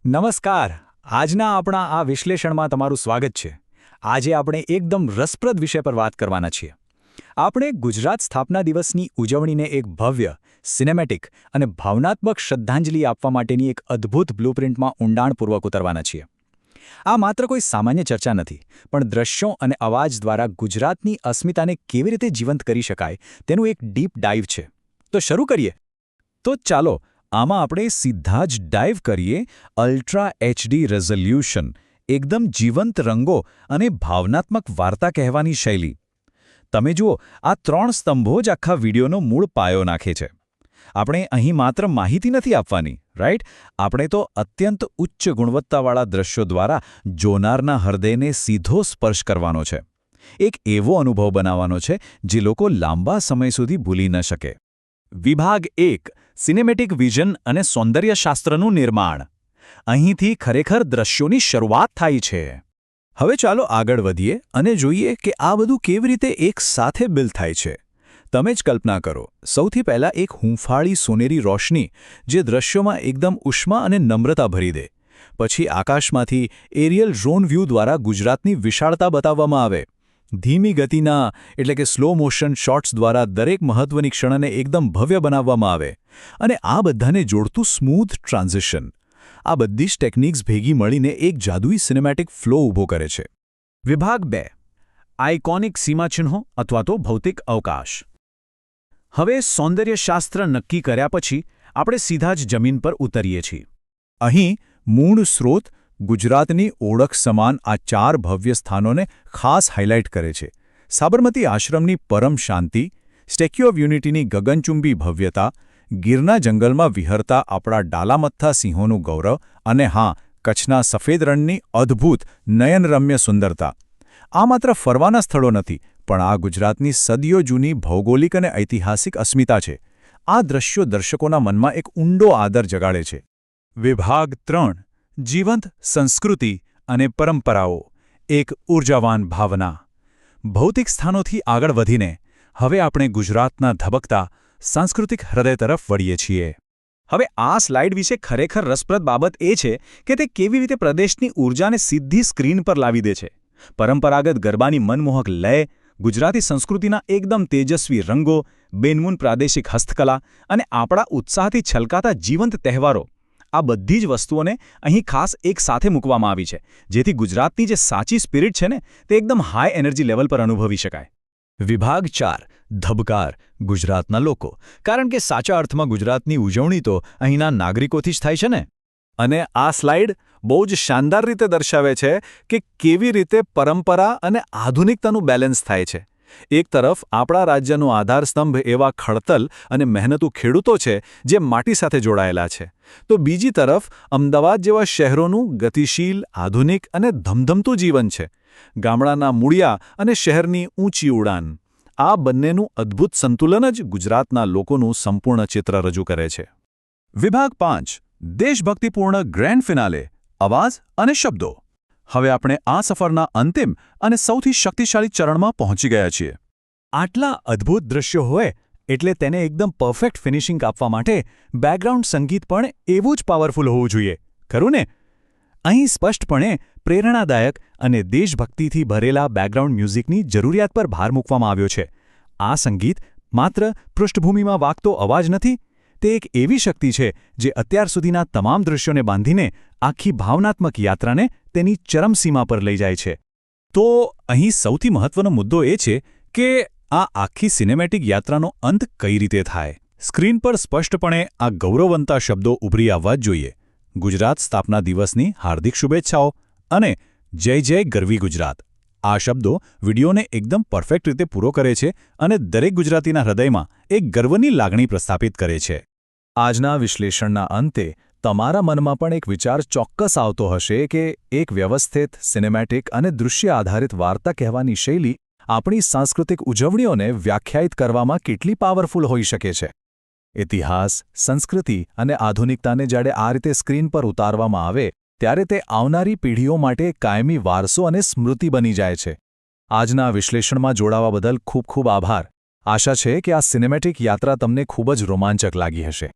નમસ્કાર. આજના આપણા આ વિશ્લેષણમાં તમારું સ્વાગત છે. આજે આપણે એકદમ રસપ્રદ વિષય પર વાત કરવાના છીએ. આપણે ગુજરાત સ્થાપના દિવસની ઉજવણીને એક ભવ્ય, સિનેમેટિક અને ભાવનાત્મક શ્રદ્ધાંજલિ આપવા માટેની એક અદ્ભુત બ્લુપ્રિન્ટમાં ઊંડાણપૂર્વક ઉતરવાના છીએ. આ માત્ર કોઈ સામાન્ય ચર્ચા નથી, પણ દ્રશ્યો અને અવાજ દ્વારા ગુજરાતની અસ્મિતાને કેવી રીતે જીવંત કરી શકાય તેનું એક ડીપ ડાઇવ છે. તો શરૂ કરીએ. તો ચાલો આમાં આપણે સીધા જ ડાઇવ કરીએ. અલ્ટ્રા એચડી રેઝોલ્યુશન, એકદમ જીવંત રંગો અને ભાવનાત્મક વાર્તા કહેવાની શૈલી. તમે જુઓ, આ 3 સ્તંભો જ આખા વિડીયોનો મૂળ પાયો નાખે છે. આપણે અહીં માત્ર માહિતી નથી આપવાની, રાઈટ? આપણે તો અત્યંત ઉચ્ચ ગુણવત્તાવાળા દ્રશ્યો દ્વારા જોનારના હૃદયને સીધો સ્પર્શ કરવાનો છે. એક એવો અનુભવ બનાવવાનો છે જે લોકો લાંબા સમય સુધી ભૂલી ન શકે. વિભાગ 1, સિનેમેટિક વિઝન અને સૌંદર્યશાસ્ત્રનું નિર્માણ. અહીંથી ખરેખર દ્રશ્યોની શરૂઆત થાય છે. હવે ચાલો આગળ વધીએ અને જોઈએ કે આ બધું કેવી રીતે એક સાથે બિલ્ડ થાય છે. તમે જ કલ્પના કરો, સૌથી પહેલાં એક હૂંફાળી સોનેરી રોશની જે દ્રશ્યોમાં એકદમ ઉષ્મા અને નમ્રતા ભરી દે. પછી આકાશમાંથી એરિયલ ડ્રોન વ્યૂ દ્વારા ગુજરાતની વિશાળતા બતાવવામાં આવે. ધીમી ગતિના એટલે કે સ્લો મોશન શોટ્સ દ્વારા દરેક મહત્વની ક્ષણને એકદમ ભવ્ય બનાવવામાં આવે. અને આ બધાને જોડતું સ્મૂથ ટ્રાન્ઝિશન. આ બધી જ ટેકનિક્સ ભેગી મળીને એક જાદુઈ સિનેમેટિક ફ્લો ઊભો કરે છે. વિભાગ 2, આઇકોનિક સીમાચિહ્નો અથવા તો ભૌતિક અવકાશ. હવે સૌંદર્યશાસ્ત્ર નક્કી કર્યા પછી આપણે સીધા જ જમીન પર ઉતરીએ છીએ. અહીં મૂળ સ્રોત ગુજરાતની ઓળખ સમાન આ 4 ભવ્ય સ્થાનોને ખાસ હાઇલાઇટ કરે છે. સાબરમતી આશ્રમની પરમ શાંતિ, સ્ટેચ્યુ ઓફ યુનિટીની ગગનચુંબી ભવ્યતા, ગીરના જંગલમાં વિહરતા આપણા ડાલામથ્થા સિંહોનું ગૌરવ અને હા, કચ્છના સફેદ રણની અદ્ભુત નયનરમ્ય સુંદરતા. આ માત્ર ફરવાના સ્થળો નથી, પણ આ ગુજરાતની સદીઓ જૂની ભૌગોલિક અને ઐતિહાસિક અસ્મિતા છે. આ દ્રશ્યો દર્શકોના મનમાં એક ઊંડો આદર જગાડે છે. વિભાગ 3, જીવંત સંસ્કૃતિ અને પરંપરાઓ. એક ઊર્જાવાન ભાવના. ભૌતિક સ્થાનોથી આગળ વધીને હવે આપણે ગુજરાતના ધબકતા સાંસ્કૃતિક હૃદય તરફ વળીએ છીએ. હવે આ સ્લાઇડ વિશે ખરેખર રસપ્રદ બાબત એ છે કે તે કેવી રીતે પ્રદેશની ઊર્જાને સીધી સ્ક્રીન પર લાવી દે છે. પરંપરાગત ગરબાની મનમોહક લય, ગુજરાતી સંસ્કૃતિના એકદમ તેજસ્વી રંગો, બેનમૂન પ્રાદેશિક હસ્તકલા અને આપણા ઉત્સાહથી છલકાતા જીવંત તહેવારો. આ બધી જ વસ્તુઓને અહીં ખાસ એક સાથે મૂકવામાં આવી છે, જેથી ગુજરાતની જે સાચી સ્પિરિટ છે ને તે એકદમ હાઈ એનર્જી લેવલ પર અનુભવી શકાય. વિભાગ 4, ધબકાર, ગુજરાતના લોકો. કારણ કે સાચા અર્થમાં ગુજરાતની ઉજવણી તો અહીંના નાગરિકોથી જ થાય છે ને. અને આ સ્લાઇડ બહુ જ શાનદાર રીતે દર્શાવે છે કે કેવી રીતે પરંપરા અને આધુનિકતાનું બેલેન્સ થાય છે. એક તરફ આપણા રાજ્યનો આધારસ્તંભ એવા ખડતલ અને મહેનતુ ખેડૂતો છે જે માટી સાથે જોડાયેલા છે, તો બીજી તરફ અમદાવાદ જેવા શહેરોનું ગતિશીલ, આધુનિક અને ધમધમતું જીવન છે. ગામડાના મૂળિયા અને શહેરની ઊંચી ઉડાન. આ બંનેનું અદ્ભુત સંતુલન જ ગુજરાતના લોકોનું સંપૂર્ણ ચિત્ર રજૂ કરે છે. વિભાગ 5, દેશભક્તિપૂર્ણ ગ્રેન્ડ ફિનાલે, અવાજ અને શબ્દો. હવે આપણે આ સફરના અંતિમ અને સૌથી શક્તિશાળી ચરણમાં પહોંચી ગયા છીએ. આટલા અદ્ભુત દ્રશ્યો હોય એટલે તેને એકદમ પરફેક્ટ ફિનિશિંગ આપવા માટે બેકગ્રાઉન્ડ સંગીત પણ એવું જ પાવરફુલ હોવું જોઈએ, ખરું ને? અહીં સ્પષ્ટપણે પ્રેરણાદાયક અને દેશભક્તિથી ભરેલા બેકગ્રાઉન્ડ મ્યુઝિકની જરૂરિયાત પર ભાર મૂકવામાં આવ્યો છે. આ સંગીત માત્ર પૃષ્ઠભૂમિમાં વાગતો અવાજ નથી, તે એક એવી શક્તિ છે જે અત્યાર સુધીના તમામ દૃશ્યોને બાંધીને આખી ભાવનાત્મક યાત્રાને તેની ચરમસીમા પર લઈ જાય છે. તો અહીં સૌથી મહત્વનો મુદ્દો એ છે કે આ આખી સિનેમેટિક યાત્રાનો અંત કઈ રીતે થાય. સ્ક્રીન પર સ્પષ્ટપણે આ ગૌરવવંતા શબ્દો ઉભરી આવવા જ જોઈએ. ગુજરાત સ્થાપના દિવસની હાર્દિક શુભેચ્છાઓ અને જય જય ગરવી ગુજરાત. આ શબ્દો વિડીયોને એકદમ પરફેક્ટ રીતે પૂરો કરે છે અને દરેક ગુજરાતીના હૃદયમાં એક ગર્વની લાગણી પ્રસ્થાપિત કરે છે. આજના વિશ્લેષણના અંતે તમારા મનમાં પણ એક વિચાર ચોક્કસ આવતો હશે કે એક વ્યવસ્થિત, સિનેમેટિક અને દૃશ્ય આધારિત વાર્તા કહેવાની શૈલી આપણી સાંસ્કૃતિક ઉજવણીઓને વ્યાખ્યાયિત કરવામાં કેટલી પાવરફુલ હોઈ શકે છે. ઇતિહાસ, સંસ્કૃતિ અને આધુનિકતાને જ્યારે આ રીતે સ્ક્રીન પર ઉતારવામાં આવે ત્યારે તે આવનારી પેઢીઓ માટે કાયમી વારસો અને સ્મૃતિ બની જાય છે. આજના વિશ્લેષણમાં જોડાવા બદલ ખૂબ ખૂબ આભાર. આશા છે કે આ સિનેમેટિક યાત્રા તમને ખૂબ જ રોમાંચક લાગી હશે.